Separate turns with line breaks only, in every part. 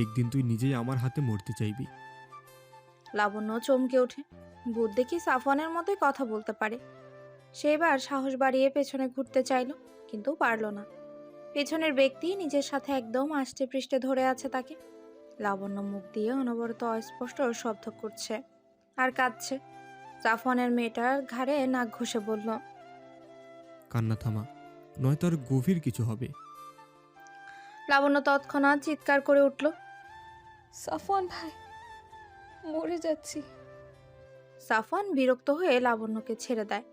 একদিন তুই নিজেই আমার হাতে মরতে চাইবি।
লাবণ্য চমকে ওঠে। ভূত দেখি সাফওয়ানের মতোই কথা বলতে পারে। সে এবার সাহস বাড়িয়ে পেছনে ঘুরতে চাইল, কিন্তু পারল না। পেছনের ব্যক্তি নিজের সাথে একদম আষ্টে পৃষ্ঠে ধরে আছে তাকে। লাবণ্য মুখ দিয়ে অনবরত অস্পষ্ট শব্দ করছে আর কাঁদছে। সাফওয়ানের মেয়েটার ঘাড়ে নাক ঘষে বলল,
কান্না থামা, নয়তো আর গভীর কিছু হবে।
লাবণ্য তৎক্ষণাৎ চিৎকার করে উঠল,
সাফওয়ান ভাই, মরে যাচ্ছি।
সাফওয়ান বিরক্ত হয়ে লাবণ্যকে ছেড়ে দেয়।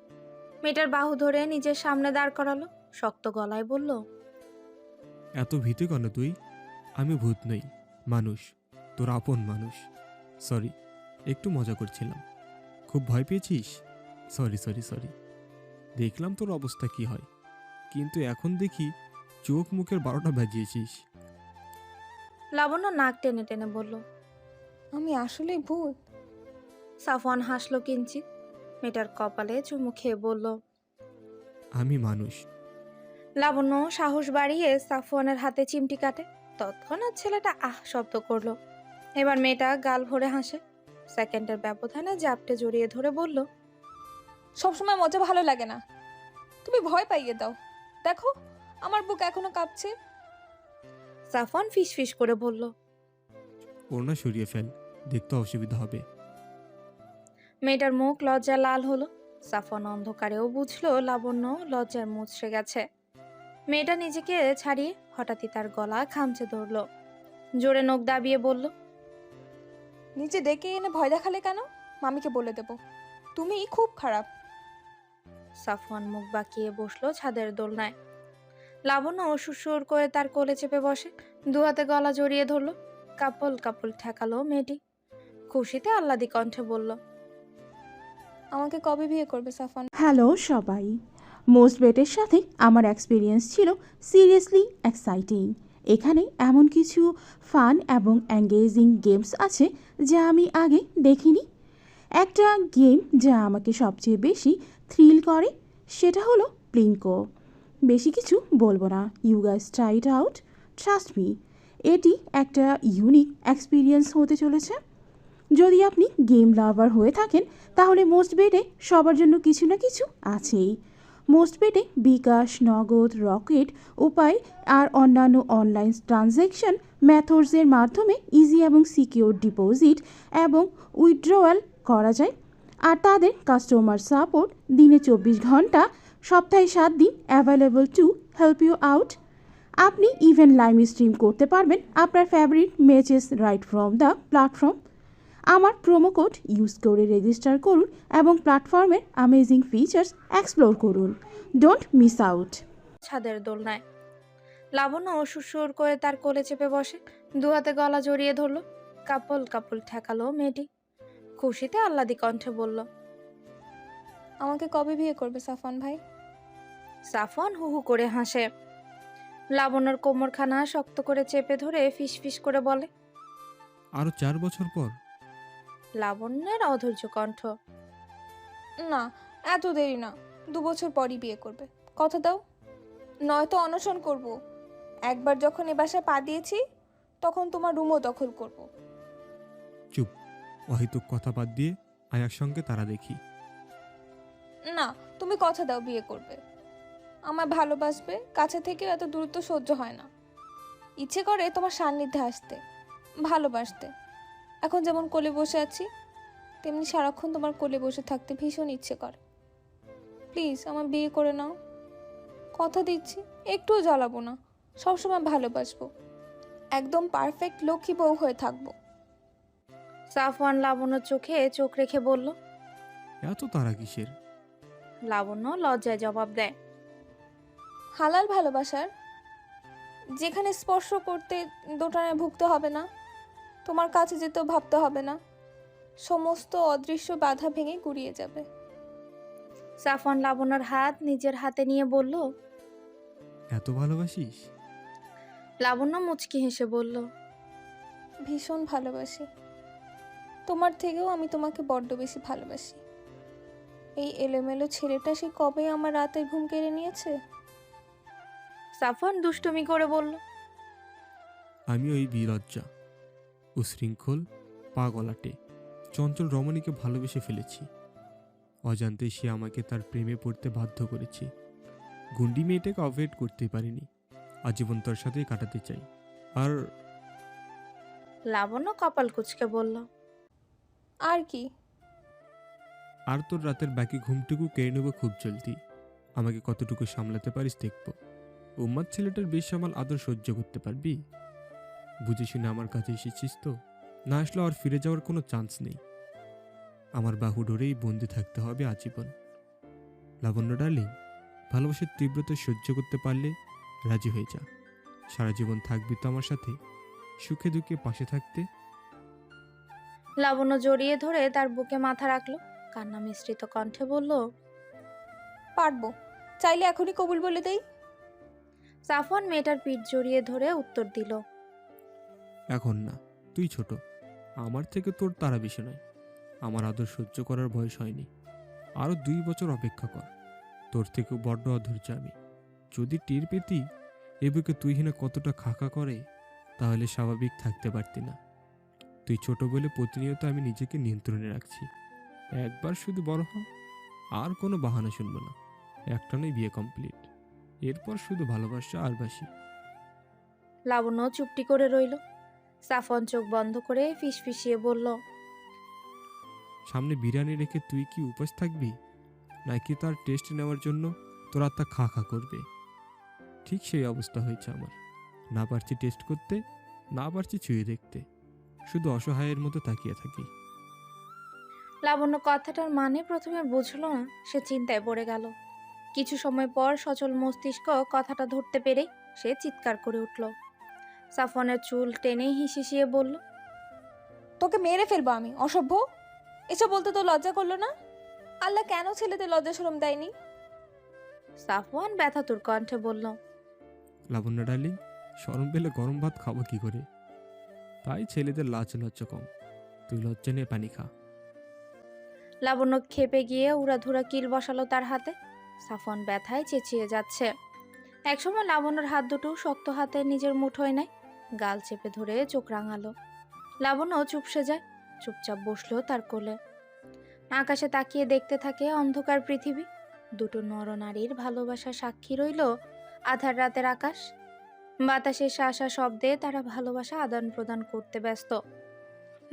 মেয়েটার বাহু ধরে নিজের সামনে দাঁড় করালো, শক্ত গলায় বলল,
এত ভীতু কেন তুই? আমি ভূত নই, মানুষ, তোর আপন মানুষ। সরি, একটু মজা করছিলাম। খুব ভয় পেয়েছিস? Sorry sorry sorry. দেখলাম তোর অবস্থা কি হয়, কিন্তু এখন দেখি চোখ মুখের 12টা বাজিয়েছিস।
লাবণ্য নাক টেনে টেনে বলল।
আমি আসলেই ভূত?
সাফওয়ান হাসলো কিঞ্চিত। মেয়েটার কপালে চুমু খেয়ে বলল,
আমি মানুষ।
লাবণ্য সাহস বাড়িয়ে সাফওয়ানের হাতে চিমটি কাটে। তৎক্ষণাৎ ছেলেটা আহ শব্দ করলো। এবার মেয়েটা গাল ভরে হাসে। সেকেন্ডের ব্যবধানে জাপটে জড়িয়ে ধরে বলল,
সবসময় মজা ভালো লাগে না, তুমি ভয় পাইয়ে দাও। দেখো, আমার বুক এখনো কাঁপছে।
সাফওয়ান ফিস ফিস করে বলল।
ওড়না সরিয়ে ফেল, দেখতে অসুবিধা হবে।
মেয়েটার মুখ লজ্জায় লাল হলো। সাফওয়ান অন্ধকারেও বুঝলো লাবণ্য লজ্জায় মুচড়ে গেছে। মেয়েটা নিজেকে ছাড়িয়ে হঠাৎই তার গলা খামচে ধরলো। জোরে নখ দাবিয়ে বলল,
নিচে ডেকে এনে ভয় দেখালে কেন? মামিকে বলে দেব তুমি খুব খারাপ।
সাফওয়ান মুখ বাঁকিয়ে বসলো ছাদের দোলনায়। লাবণ্য সুর করে তার কোলে চেপে বসে, দু হাতে গলা জড়িয়ে ধরলো। কাপল কাপল ঠেকালো মেয়েটি। খুশিতে আহ্লাদি কণ্ঠে বলল,
আমাকে কবে বিয়ে করবে সাফওয়ান?
হ্যালো সবাই, মোস্ট বেটের সাথে আমার এক্সপিরিয়েন্স ছিল সিরিয়াসলি এক্সাইটিং। এখানে এমন কিছু ফান এবং এঙ্গেজিং গেমস আছে যা আমি আগে দেখিনি। একটা গেম যা আমাকে সবচেয়ে বেশি থ্রিল করে সেটা হলো প্লিঙ্কো। বেশি কিছু বলবো না, you guys try it out, trust me. এটি একটা ইউনিক এক্সপিরিয়েন্স হতে চলেছে। যদি আপনি গেম লাভার হয়ে থাকেন তাহলে মোস্ট বেটে সবার জন্য কিছু না কিছু আছেই। মোস্ট বেটে বিকাশ, নগদ, রকেট উপায় আর অন্যান্য অনলাইন ট্রানজ্যাকশন মেথডসের মাধ্যমে ইজি এবং সিকিউর ডিপোজিট এবং উইথড্রয়াল করা যায়। আর তাদের কাস্টমার সাপোর্ট দিনে 24 ঘন্টা, সপ্তাহে 7 দিন available to help you out. আপনি ইভেন লাইভ স্ট্রিম করতে পারবেন আপনার favourite matches right from the platform. আমার প্রোমো কোড ইউজ করে রেজিস্টার করুন এবং প্ল্যাটফর্মের অ্যামেজিং ফিচার্স এক্সপ্লোর করুন। Don't miss out.
ছাদের দোলনায়। লাবণ্য সুর করে তার কোলে চেপে বসে, দু হাতে গলা জড়িয়ে ধরলো। কাপল কাপল ঠেকালো মেয়েটি। খুশিতে আহ্লাদি কণ্ঠে বলল,
আমাকে কবে বিয়ে করবে সাফওয়ান ভাই?
সাফওয়ান হু হু করে হাসে। লাবণ্যর কোমরখানা শক্ত করে চেপে ধরে ফিস ফিস করে বলে।
আরো 4 বছর পর?
লাবণ্যের অধৈর্য কণ্ঠ।
না, এত দেরি না, 2 বছর পরই বিয়ে করবে। কথা দাও, নয়তো অনশন করব। একবার যখন এ বাসায় পা দিয়েছি তখন তোমার রুমও দখল করব।
চুপ, অহেতুক কথা বাদ দিয়ে আয়ার সঙ্গে তারা দেখি।
না, তুমি কথা দাও বিয়ে করবে, আমায় ভালোবাসবে, কাছে থেকেও এত দূরত্ব সহ্য হয় না। ইচ্ছে করে তোমার সান্নিধ্যে আসতে, ভালোবাসতে। এখন যেমন কোলে বসে আছি তেমনি সারাক্ষণ তোমার কোলে বসে থাকতে ভীষণ ইচ্ছে করে। প্লিজ আমার বিয়ে করে নাও, কথা দিচ্ছি একটুও জ্বালাবো না, সবসময় ভালোবাসবো, একদম পারফেক্ট লক্ষ্মী বউ হয়ে থাকবো।
সাফওয়ান লাবণ্যর চোখে চোখ রেখে বলল।
এত তারা কিসের?
লাবণ্য লজ্জায় জবাব দেয়,
হালাল ভালোবাসার, যেখানে স্পর্শ করতে দোটানায় ভুগতে হবে না, তোমার কাছে যেতেও ভাবতে হবে না, সমস্ত অদৃশ্য বাধা ভেঙে গুড়িয়ে যাবে।
সাফওয়ান লাবণ্যর হাত নিজের হাতে নিয়ে বলল।
এত ভালোবাসিস?
লাবণ্য মুচকি হেসে বলল,
ভীষণ ভালোবাসি, তোমার থেকেও আমি তোমাকে বড্ড বেশি ভালোবাসি। এই এলোমেলো ছেলেটা সে কবে আমার রাতের ঘুম কেড়ে নিয়েছে।
সাফওয়ান দুষ্টুমি করে বলল,
আমি ওই বিলজ্জা, উশৃঙ্খল, পা গলাটে, চঞ্চল রমণীকে ভালোবেসে ফেলেছি। অজান্তে সে আমাকে তার প্রেমে পড়তে বাধ্য করেছে। গুন্ডি মেয়েটাকে অ্যাভয়েড করতেই পারিনি। আজীবন তার সাথেই কাটাতে চাই। আর
লাবণ্য কপাল কুঁচকে বলল,
আর কি?
আর তোর রাতের বাকি ঘুমটুকু কেড়ে নেবো খুব জলদি। আমাকে কতটুকু সামলাতে পারিস দেখব। উম্মাদ ছেলেটার বেসামাল আদর সহ্য করতে পারবি? বুঝে শুনে আমার কাছে এসেছিস তো? না আসলে আর ফিরে যাওয়ার কোনো চান্স নেই। আমার বাহু ধরেই বন্দি থাকতে হবে আজীবন। লাবণ্য ডার্লিং, ভালোবাসার তীব্রতা সহ্য করতে পারলে রাজি হয়ে যা। সারা জীবন থাকবি তো আমার সাথে, সুখে দুঃখে পাশে থাকতে।
লাবণ্য জড়িয়ে ধরে তার বুকে মাথা রাখলো, কান্না মিশ্রিত কণ্ঠে বলল,
পারবো, চাইলে এখনই কবুল বলে দেই।
সাফওয়ান মেয়েটার পিঠ জড়িয়ে ধরে উত্তর দিল,
এখন না, তুই ছোট। আমার থেকে তোর তারা বেশি নয়। আমার আদর সহ্য করার বয়স হয়নি। আরো 2 বছর অপেক্ষা কর। তোর থেকেও বড্ড অধৈর্য আমি। যদি টের পেতি এ বুকে তুই হিনা কতটা খাকা করে, তাহলে স্বাভাবিক থাকতে পারতি না। তুই ছোট বলে প্রতিনিয়ত আমি নিজেকে নিয়ন্ত্রণে রাখছি। একবার শুধু বড় হ, আর কোনো বাহানা শুনবো না। একটানেই বিয়ে কমপ্লিট। এরপর শুধু ভালোবাসা আর বাসি।
লাবণ্য চুপটি করে রইল। সাফওয়ান চোখ বন্ধ করে ফিসফিসিয়ে বলল,
সামনে বিরিয়ানি রেখে তুই কি উপোস থাকবি, নাকি তার টেস্ট নেওয়ার জন্য তোর আত্মা খা খা করবে? ঠিক সেই অবস্থা হয়েছে আমার। না পারছি টেস্ট করতে, না পারছি ছুঁয়ে দেখতে, শুধু অসহায়ের মতো তাকিয়ে থাকি।
লাবণ্য কথাটার মানে প্রথমে বুঝল না, সে চিন্তায় পড়ে গেল। কিছু সময় পর সচল মস্তিষ্ক কথাটা ধরতে পেরে সে চিৎকার করে উঠল। সাফওয়ানের চুল টেনে হিসিয়ে বলল,
তোকে মেরে ফেলবো আমি, অসভ্য! এসব বলতে তো লজ্জা করলো না? আল্লাহ কেন ছেলেদের লজ্জা শরম দেয়নি?
সাফওয়ান ব্যথাতুর কণ্ঠে বলল,
লাবণ্য ডার্লিং, শরম পেলে গরম ভাত খাবো কি করে? তাই ছেলেদের লাজ লজ্জা কম। তুই লজ্জা নিয়ে পানি খা।
লাবণ্য খেপে গিয়ে উড়াধুরা কিল বসালো তার হাতে। সাফওয়ান ব্যথায় চেঁচিয়ে যাচ্ছে। একসময় লাবণ্যর হাত দুটো শক্ত হাতে নিজের মুঠোয় নেয়, গাল চেপে ধরে চোখ রাঙালো। লাবণ্য চুপসে যায়, চুপচাপ বসলো তার কোলে। আকাশে তাকিয়ে দেখতে থাকে অন্ধকার পৃথিবী। দুটো নরনারীর ভালোবাসা সাক্ষী রইল আধার রাতের আকাশ। বাতাসে শাসা শব্দে তারা ভালোবাসা আদান প্রদান করতে ব্যস্ত।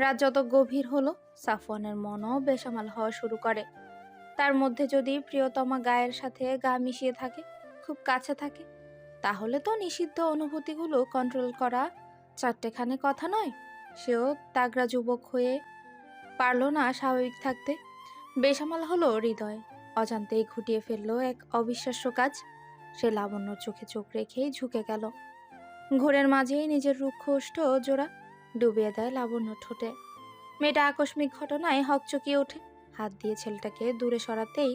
রাত যত গভীর হলো, সাফওয়ানের মনও বেসামাল হওয়া শুরু করে। তার মধ্যে যদি প্রিয়তমা গায়ের সাথে গা মিশিয়ে থাকে, খুব কাছে থাকে, তাহলে তো নিষিদ্ধ অনুভূতিগুলো কন্ট্রোল করা চারটেখানে কথা নয়। সেও তাগড়া যুবক হয়ে পারল না স্বাভাবিক থাকতে। বেসামাল হলো হৃদয়, অজান্তেই ঘটিয়ে ফেললো এক অবিশ্বাস্য কাজ। সে লাবণ্যর চোখে চোখ রেখেই ঝুঁকে গেল। ঘোরের মাঝেই নিজের রুক্ষ ওষ্ঠ জোড়া ডুবিয়ে দেয় লাবণ্য ঠোঁটে। মেয়েটা আকস্মিক ঘটনায় হকচকিয়ে ওঠে। হাত দিয়ে ছেলেটাকে দূরে সরাতেই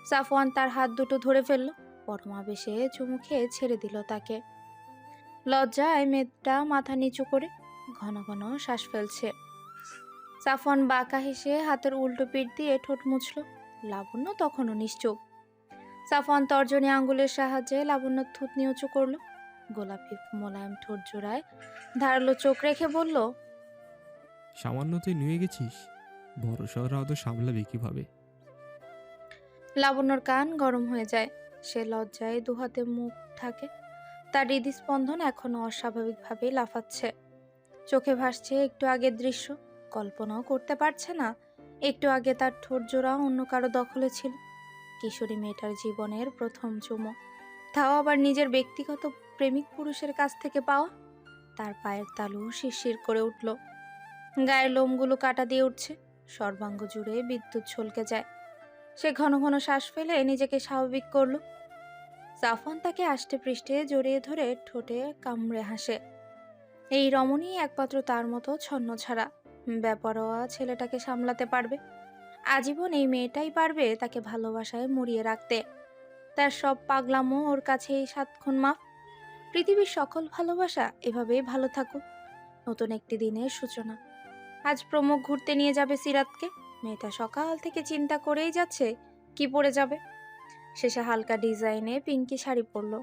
সাফওয়ান তার হাত দুটো ধরে ফেলল। পরমাবেশে চুমু খেয়ে ছেড়ে দিল তাকে। লজ্জায় মেয়েটা মাথা নিচু করে ঘন ঘন শ্বাস ফেলছে। সাফওয়ান বাঁকা হেসে হাতের উল্টো পিঠ দিয়ে ঠোঁট মুছল। লাবণ্য তখনও নিশ্চুপ। সাফওয়ান তর্জনী আঙ্গুলের সাহায্যে লাবণ্যর থুতনি উঁচু করল। গোলাপি মোলায়েম ঠোঁট জোড়ায় ধারালো চোখ রেখে বলল,
সামান্যতেই নুয়ে গেছিস, বড় শহরে অত সামলাবে কিভাবে?
লাবণ্যর কান গরম হয়ে যায়। সে লজ্জায় দুহাতে মুখ ঢাকে। তার হৃদস্পন্দন এখনো অস্বাভাবিকভাবেই লাফাচ্ছে। চোখে ভাসছে একটু আগের দৃশ্য। কল্পনাও করতে পারছে না একটু আগে তার ঠোঁট জোড়া অন্য কারো দখলে ছিল। কিশোরী মেয়েটার জীবনের প্রথম চুমো, তাও আবার নিজের ব্যক্তিগত প্রেমিক পুরুষের কাছ থেকে পাওয়া। তার পায়ের তালু শিরশির করে উঠল। গায়ের লোমগুলো কাটা দিয়ে উঠছে। সর্বাঙ্গ জুড়ে বিদ্যুৎ ছলকে যায়। সে ঘন ঘন শ্বাস ফেলে নিজেকে স্বাভাবিক করল। সাফওয়ান তাকে আষ্টে পৃষ্ঠে জড়িয়ে ধরে ঠোঁটে কামড়ে হাসে। এই রমণী একমাত্র তার মতো ছন্ন ছাড়া বেপরোয়া ছেলেটাকে সামলাতে পারবে। আজীবন এই মেয়েটাই পারবে তাকে ভালোবাসায় মুড়িয়ে রাখতে। তার সব পাগলামো ওর কাছে এই 7 খুন মাফ। পৃথিবীর সকল ভালোবাসা এভাবেই ভালো থাকুক। নতুন একটি দিনের সূচনা। আজ প্রমুখ ঘুরতে নিয়ে যাবে সিরাতকে। মেয়েটা সকাল থেকে চিন্তা করেই যাচ্ছে কি পরে যাবে। শেষে হালকা ডিজাইনে পিঙ্কি শাড়ি পরল।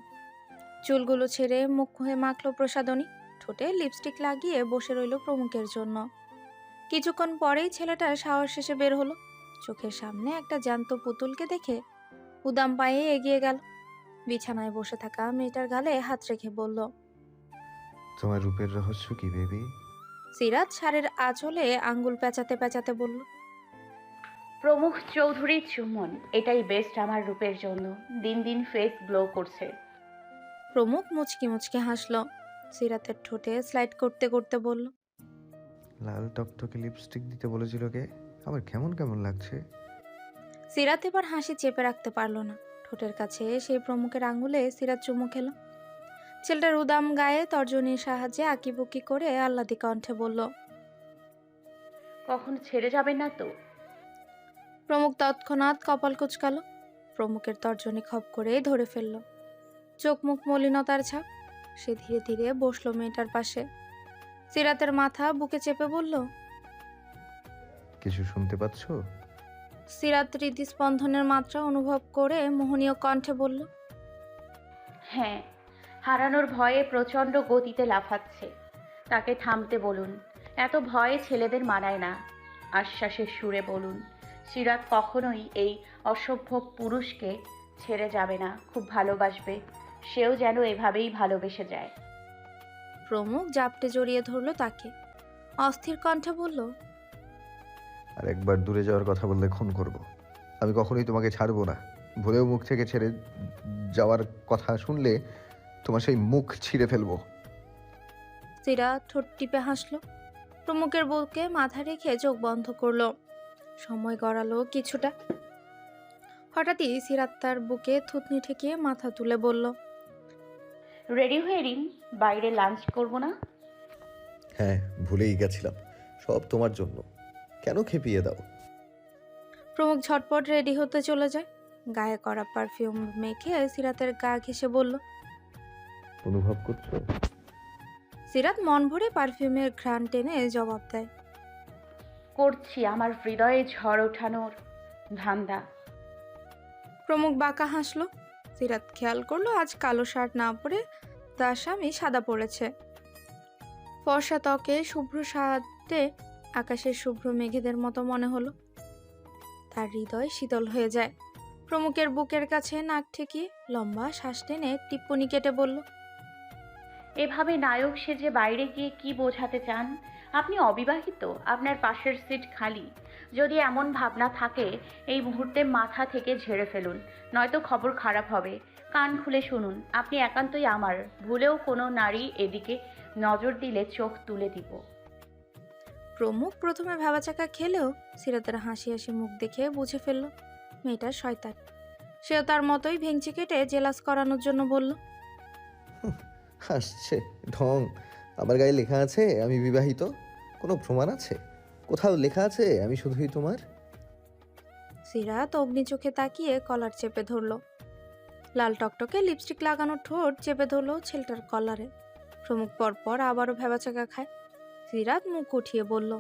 চুলগুলো ছেড়ে মুখ হয়ে মাখলো প্রসাদনী। ঠোঁটে লিপস্টিক লাগিয়ে বসে রইল প্রমুখের জন্য। কিছুক্ষণ পরেই ছেলেটার সাহস শেষে বের হলো। চোখের সামনে একটা জ্যান্ত পুতুলকে দেখে উদাম পায়ে এগিয়ে গেল। বিছানায় বসে থাকা মেয়েটার গালে হাত রেখে বলল,
তোমার রূপের রহস্য কি বেবি?
সিরাত শাড়ির আঁচলে আঙ্গুল পেঁচাতে পেঁচাতে বলল,
প্রমুখ চৌধুরী চুম্বন, এটাই বেস্ট আমার রূপের জন্য। দিন দিন ফেস গ্লো করছে।
প্রমুখ মুচকি মুচকি হাসলো। সিরাতের ঠোঁটে স্লাইড করতে করতে বলল,
লাল টকটকে লিপস্টিক দিতে বলেছিল কে? আমার কেমন কেমন লাগছে।
সিরাত এবার হাসি চেপে রাখতে পারল না। ঠোঁটের কাছে সেই প্রমুখের আঙ্গুলে সিরাত চুমু খেল। ছেলেটার উদাম গায়ে তর্জনীর সাহায্যে আঁকিবুকি করে আহ্লাদি কণ্ঠে বলল,
কখনো ছেড়ে যাবেন না তো?
প্রমুখ তৎক্ষণাৎ কপাল কুঁচকালো। প্রমুখের তর্জনী খপ করে ধরে ফেলল। চোখ মুখ মলিনতার ছাপ। সে ধীরে ধীরে বসলো মেয়েটার পাশে। সিরাতের মাথা বুকে চেপে বলল,
কিছু শুনতে পাচ্ছ?
সিরাত হৃদস্পন্দনের মাত্রা অনুভব করে মোহনীয় কণ্ঠে বলল,
হ্যাঁ, হারানোর ভয়ে প্রচণ্ড গতিতে লাফাচ্ছে। তাকে থামতে বলুন। এত ভয়ে ছেলেদের মানায় না। আশ্বাসের সুরে বলুন, সিরাত কখনোই এই অসভ্য পুরুষকে ছেড়ে যাবে না। খুব ভালোবাসবে। সেও যেন এভাবেই ভালোবেসে যায়।
প্রমুখ জাপটে জড়িয়ে ধরল তাকে। অস্থির কণ্ঠে বলল,
আর একবার দূরে যাওয়ার কথা বললে খুন করব। আমি কখনোই তোমাকে ছাড়বো না। ভুলেও মুখ থেকে ছেড়ে যাওয়ার কথা শুনলে তোমার সেই মুখ ছিঁড়ে ফেলবো।
সিরাত ঠোঁট টিপে হাসলো। প্রমুখের বুকে মাথা রেখে চোখ বন্ধ করলো। সময় গড়ালো কিছুটা। হঠাৎই সিরাত তার বুকে থুতনি ঠেকিয়ে মাথা তুলে বলল,
রেডি হয়ে নিন, বাইরে লাঞ্চ করব না?
হ্যাঁ, ভুলেই গেছিলাম। সব তোমার জন্য। কেন খেপিয়ে দাও?
প্রমুখ ঝটপট রেডি হতে চলে যায়। গায়ে করা পারফিউম মেখে সিরাতের গা ঘেঁষে বলল,
অনুভব করছো?
সিরাত মন ভরে পারফিউমের ঘ্রাণ টেনে জবাব দেয়,
করছি। আমার হৃদয়ে ঝড় ওঠানোর ধান্দা।
প্রমুখ বাঁকা হাসলো। সিরাত খেয়াল করলো আজ কালো শার্ট না পরে তার স্বামী সাদা পরেছে। ফর্সা ত্বকে শুভ্র সাদে আকাশের শুভ্র মেঘেদের মতো মনে হলো। তার হৃদয় শীতল হয়ে যায়। প্রমুখের বুকের কাছে নাক ঠেকিয়ে লম্বা শ্বাস টেনে টিপ্পনি কেটে বলল,
এভাবে নায়ক সেজে বাইরে গিয়ে কি বোঝাতে চান? আপনি অবিবাহিত, আপনার পাশের সিট খালি। যদি এমন ভাবনা থাকে এই মুহূর্তে মাথা থেকে ঝেড়ে ফেলুন, নয়তো খবর খারাপ হবে। কান খুলে শুনুন, আপনি একান্তই আমার। ভুলেও কোনো নারী এদিকে নজর দিলে চোখ তুলে দিব।
প্রমুখ প্রথমে ভেবাচাকা খেলেও সিরাতের হাসি হাসি মুখ দেখে বুঝে ফেলল মেয়েটার শয়তান। সেও তার মতোই ভেঙচি কেটে জেলাস করানোর জন্য বলল,
হাসছে ঢং। আমার গায়ে লেখা আছে আমি বিবাহিত? কোনো প্রমাণ আছে? কোথাও লেখা আছে আমি শুধুই তোমার?
সিরাত অগ্নি চোখে তাকিয়ে কলার চেপে ধরল। লাল টকটকে লিপস্টিক লাগানো ঠোঁট চেপে ধরল ছেলেটার কলারে। প্রমুখ পরপর আবারও ভেবাচাকা খায়। সিরাত মুখ উঠিয়ে বলল,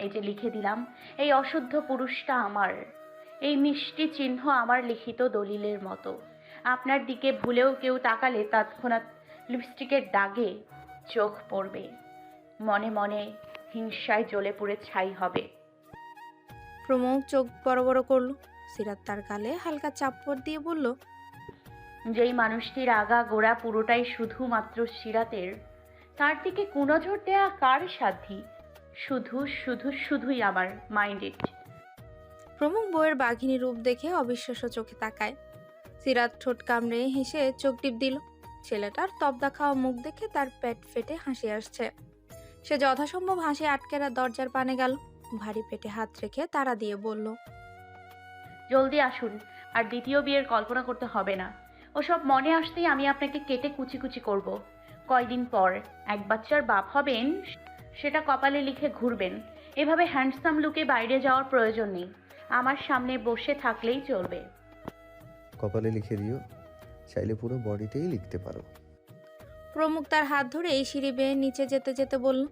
এই যে লিখে দিলাম, এই অশুদ্ধ পুরুষটা আমার। এই মিষ্টি চিহ্ন আমার লিখিত দলিলের মতো। আপনার দিকে ভুলেও কেউ তাকালে তৎক্ষণাৎ লিপস্টিকের দাগে চোখ পড়বে। মনে মনে হিংসায় জ্বলে পুড়ে ছাই হবে।
প্রমুখ চোখ বড় বড় করল। সিরাত তার গালে হালকা চাপড় দিয়ে বলল,
যেই মানুষটির আগা গোড়া পুরোটাই শুধুমাত্র সিরাতের, তার দিকে কুনজর দেয়া কার সাধ্যি? শুধু শুধু শুধুই আমার মাইন্ডেড।
প্রমুখ বইয়ের বাঘিনী রূপ দেখে অবিশ্বাস্য চোখে তাকায়। সিরাত ঠোঁট কামড়ে হেসে চোখ টিপ দিল। ছেলেটার তবদা খাওয়া মুখ দেখে তার পেট ফেটে হাসি আসছে। সে যথাসম্ভব হাসি আটকে দরজার পানে গেল। ভারী পেটে হাত রেখে তাড়া দিয়ে বলল,
জলদি আসুন, আর দ্বিতীয় বিয়ের কল্পনা করতে হবে না। ওসব মনে আসতেই আমি আপনাকে কেটে কুচি কুচি করব। কয়দিন পর এক বাচ্চার বাপ হবেন, সেটা কপালে লিখে ঘুরবেন। এভাবে হ্যান্ডসাম লুকে বাইরে যাওয়ার প্রয়োজন নেই। আমার সামনে বসে থাকলেই চলবে।
কপালে লিখে দিও, চাইলে পুরো বডিতেই লিখতে পারো।
প্রমুখ তার হাত ধরে এই সিঁড়ি বেয়ে নিচে যেতে যেতে বলল।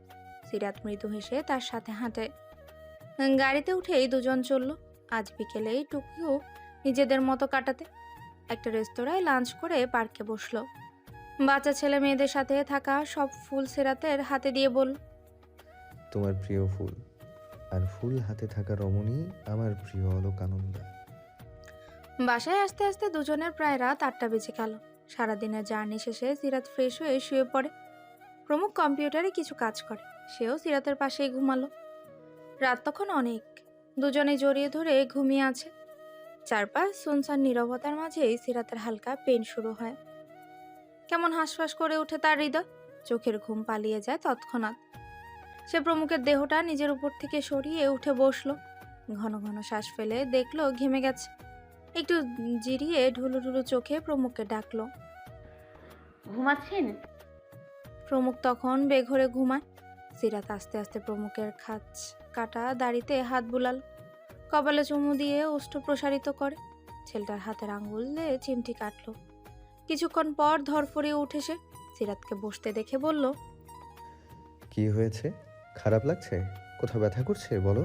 সিরাত মৃদু হেসে তার সাথে হাঁটে। গাড়িতে উঠেই দুজন চলল। আজ বিকেলেই টুকিও নিজেদের মতো কাটাতে একটা রেস্তোরাঁয় লাঞ্চ করে পার্কে বসলো। বাচ্চা ছেলে মেয়েদের সাথে থাকা সব ফুল সিরাতের হাতে দিয়ে বলল,
তোমার প্রিয় ফুল, আর ফুল হাতে থাকা রমণী আমার প্রিয় অলোকানন্দা।
বাসায় আসতে আসতে দুজনের প্রায় রাত 8টা বেজে গেল। সারাদিনের জার্নি শেষে সিরাত ফ্রেশ হয়ে শুয়ে পড়ে। প্রমুখ কম্পিউটারে কিছু কাজ করে, সেও সিরাতের পাশেই ঘুমালো। রাত তখন অনেক, দুজনে জড়িয়ে ধরে ঘুমিয়ে আছে। চারপাশ সুনসান নীরবতার মাঝেই সিরাতের হালকা পেন শুরু হয়। কেমন হাঁসফাঁস করে ওঠে তার হৃদয়, চোখের ঘুম পালিয়ে যায় তৎক্ষণাৎ। সে প্রমুখের দেহটা নিজের উপর থেকে সরিয়ে উঠে বসলো। ঘন ঘন শ্বাস ফেলে দেখলো ঘেমে গেছে। একটু জিরিয়ে ঢুলু ঢুলু চোখে প্রমুখকে ডাকলো।
ঘুমাচ্ছেন?
প্রমুখ তখন বেঘরে ঘুমায়। সিরাত আস্তে আস্তে প্রমুখের খাঁচ কাটা দাড়িতে হাত বুলাল, কপালে চুমু দিয়ে ওষ্ঠ প্রসারিত করে। ছেলেটার হাতের আঙ্গুল দিয়ে চিমটি কাটলো। কিছুক্ষণ পর ধরফরিয়ে উঠে সে সিরাতকে বসতে দেখে বলল,
কি হয়েছে? খারাপ লাগছে? কোথাও ব্যথা করছে বলো?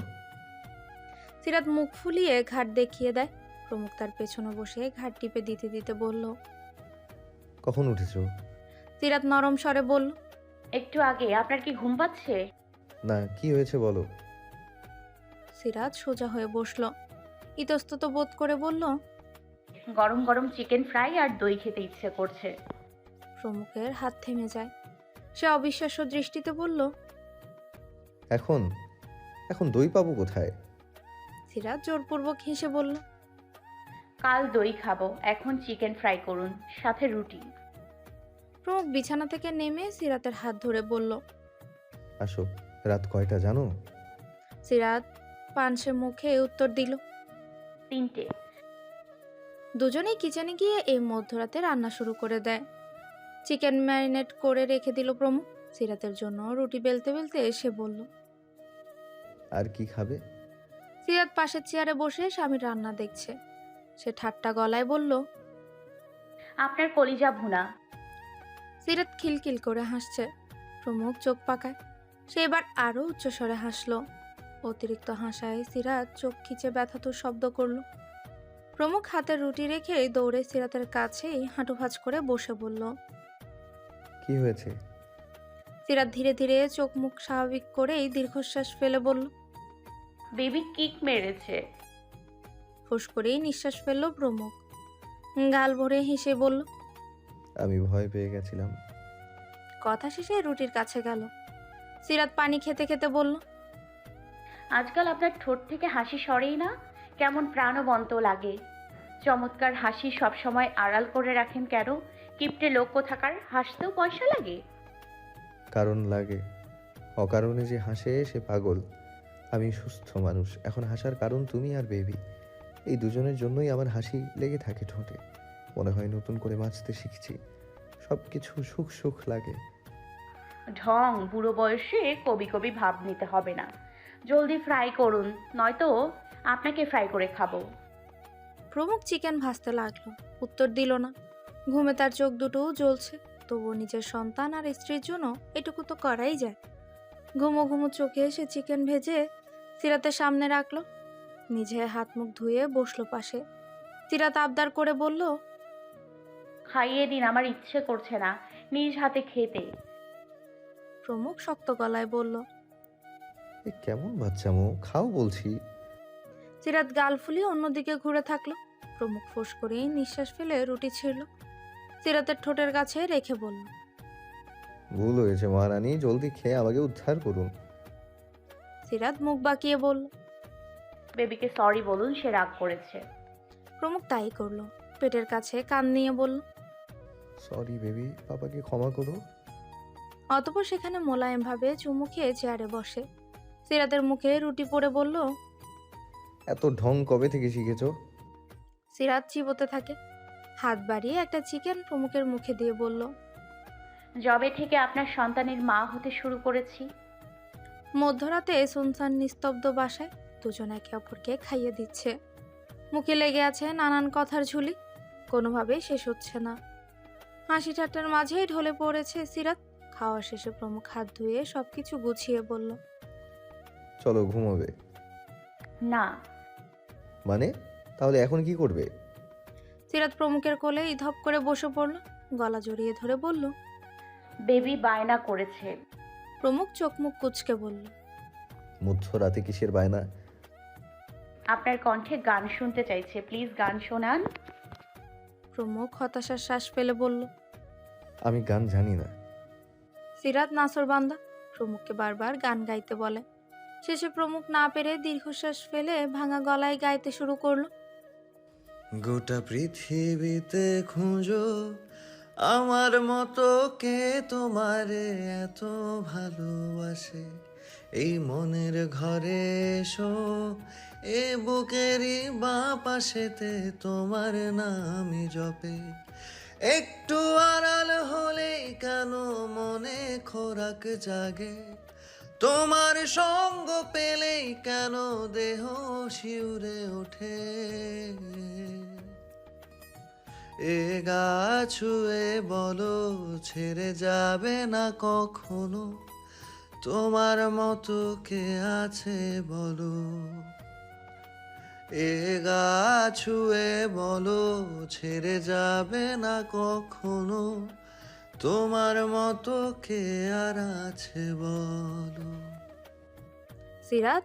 সিরাত মুখ ফুলিয়ে ঘাট দেখিয়ে দেয়। প্রমুখ তার পেছনে বসে ঘাট টিপে দিতে দিতে বলল।
কখন উঠেছো?
সিরাত নরম স্বরে বলল,
একটু আগে। আপনার কি ঘুম পাচ্ছে?
না, কি হয়েছে বলো?
সিরাত সোজা হয়ে বসলো, ইতস্তত বোধ করে বলল।
গরম গরম চিকেন ফ্রাই আর দই খেতে ইচ্ছে করছে।
প্রমুখের হাত থেমে যায়। সে অবিশ্বাস্য দৃষ্টিতে বলল,
এখন এখন দই পাবো কোথায়?
সিরাত জোরপূর্বক হেসে বলল,
কাল দই খাবো, এখন চিকেন ফ্রাই করুন, সাথে রুটি।
প্রমুখ বিছানা থেকে নেমে সিরাতের হাত ধরে বলল।
আসো। রাত কয়টা জানো?
সিরাত পানসে মুখে উত্তর দিল।
3টে।
দুজনেই কিচেনে গিয়ে এই মধ্যরাতে রান্না শুরু করে দেয়। চিকেন ম্যারিনেট করে রেখে দিল প্রমুখ। সিরাতের জন্য রুটি বেলতে বেলতে এসে বলল।
আর কি খাবে?
সিরাত পাশের চেয়ারে বসে স্বামীর রান্না দেখছে। সে ঠাট্টা গলায় বলল।
আপনার কলিজা ভুনা।
সিরাত খিলখিল করে হাসছে। প্রমুখ চোখ পাকায়। সে এবার আরো উচ্চস্বরে হাসলো। অতিরিক্ত হাসায় সিরাত চোখ খিচে ব্যথাতুর শব্দ করল। প্রমুখ হাতের রুটি রেখে দৌড়ে সিরাতের কাছেই হাঁটু ভাঁজ করে বসে বলল।
কি হয়েছে?
সিরাত ধীরে ধীরে চোখ মুখ স্বাভাবিক করেই দীর্ঘশ্বাস ফেলে বলল।
বেবি কিক মেরেছে।
ফুস করেই নিঃশ্বাস ফেলল প্রমুখ। গাল ভরে হেসে বলল।
আমি ভয় পেয়ে গেছিলাম।
কথা শেষে রুটির কাছে গেল। সিরাত পানি খেতে খেতে বলল।
আজকাল আপনার ঠোঁট থেকে হাসি সরেই না, কেমন প্রাণবন্ত লাগে। চমৎকার হাসি সবসময় আড়াল করে রাখেন কেন? কিপটে লোক কোথাকার, হাসতেও পয়সা লাগে?
কারণ লাগে। অকারণে যে হাসে সে পাগল। আমি সুস্থ মানুষ। এখন হাসার কারণ তুমি আর বেবি। এই দুজনের জন্যই আমার হাসি লেগে থাকে ঠোঁটে। মনে হয় নতুন করে বাঁচতে শিখছি। সব কিছু সুখ সুখ লাগে।
ঢং, বুড়ো বয়সে কবি কবি ভাব নিতে হবে না। জলদি ফ্রাই করুন, নয়তো আপনাকে ফ্রাই করে খাবো।
প্রমুখ চিকেন ভাজতে লাগলো। উত্তর দিল না। ঘুমে তার চোখ দুটো জ্বলছে। তবুও নিজের সন্তান আর স্ত্রীর জন্য এটুকু তো করাই যায়। ঘুমো ঘুমো চোখে সে চিকেন ভেজে সিরাতের সামনে রাখলো। নিজে হাত মুখ ধুয়ে বসলো পাশে। সিরাত আবদার করে বলল।
খাইয়ে দিন, আমার ইচ্ছে করছে না নিজ হাতে খেতে।
প্রমুখ শক্ত গলায় বলল।
এ কেমন বাচ্চামো, খাও বলছি।
সিরাত গাল ফুলিয়ে অন্যদিকে ঘুরে থাকলো। প্রমুখ ফোঁস করেই নিঃশ্বাস ফেলে রুটি ছিঁড়ল। সিরাতের ঠোঁটের কাছে রেখে বলল।
ভুল হয়েছে মহারানী, জলদি খেয়ে আমাকে উদ্ধার করুন।
সিরাত মুখ বাঁকিয়ে বলল।
বেবিকে সরি বলুন, সে রাগ করেছে।
প্রমুখ তাই করলো। পেটের কাছে কান নিয়ে বলল।
সরি বেবি, পাপাকে ক্ষমা করো।
অতঃপর সেখানে মোলায়েমভাবে চুমু খেয়ে চেয়ারে বসে। সিরাতের মুখে রুটি পড়ে বলল।
এত ঢং কবে থেকে শিখেছো?
সিরাত চিবোতে থাকে। হাত বাড়িয়ে একটা চিকেন প্রমুখের মুখে দিয়ে বলল।
যবে থেকে আপনার সন্তানের মা হতে শুরু করেছি।
মধ্যরাতে সুনসান নিস্তব্ধ বাসায় দুজন একে অপরকে খাইয়ে দিচ্ছে। মুখে লেগে আছে নানান কথার ঝুলি, কোনোভাবেই শেষ হচ্ছে না। হাসি ঠাট্টার মাঝেই ঢলে পড়েছে সিরাত। খাওয়া শেষে প্রমুখ হাত ধুয়ে সবকিছু গুছিয়ে বলল।
চলো ঘুমোবে।
না।
মানে? তাহলে এখন কি করবে?
সিরাত প্রমুখের কোলে ধপ করে বসে পড়ল। গলা জড়িয়ে ধরে বলল।
বেবি বায়না করেছে।
প্রমুখ চোখ মুখ কুঁচকে বলল।
মধ্যরাতে কিসের বায়না?
আপনার কণ্ঠে গান শুনতে চাইছে, প্লিজ গান শোনান।
প্রমুখ হতাশার শ্বাস ফেলে বলল।
আমি গান জানি না।
সিরাত নাছোড়বান্দা প্রমুখকে বারবার গান গাইতে বলে। শেষে প্রমুখ না পেরে দীর্ঘশ্বাস ফেলে ভাঙা গলায় গাইতে শুরু করলো।
গোটা পৃথিবীতে খুঁজো আমার মতো কে তোমারে এত ভালোবাসে, এই মনের ঘরে এসো, এ বুকেরই বাঁ পাশেতে তোমার নামই জপে, একটু আড়াল হলেই কেন মনে খোরাক জাগে, তোমার সঙ্গ পেলেই কেন দেহ শিউরে ওঠে, এ গা ছুঁয়ে বলো ছেড়ে যাবে না কখনো, তোমার মতো কে আছে বলো, এ গা ছুঁয়ে বলো ছেড়ে যাবে না কখনো, তোমার মতো কে আর আছে বলো।
সিরাত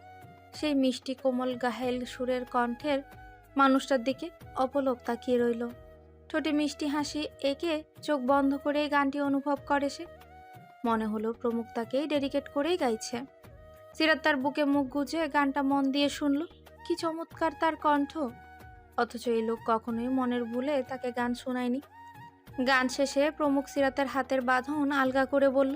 সেই মিষ্টি কোমল গাহেল সুরের কণ্ঠের মানুষটার দিকে অপলক তাকিয়ে রইল। ঠোঁটে মিষ্টি হাসি এঁকে চোখ বন্ধ করে গানটি অনুভব করে সে। মনে হলো প্রমুখ তাকেই ডেডিকেট করেই গাইছে। সিরাত তার বুকে মুখ গুজে গানটা মন দিয়ে শুনল। কি চমৎকার তার কণ্ঠ! অথচ এই লোক কখনোই মনের ভুলে তাকে গান শোনায়নি। গান শেষে প্রমুখ সিরাতের হাতের বাঁধন আলগা করে বলল।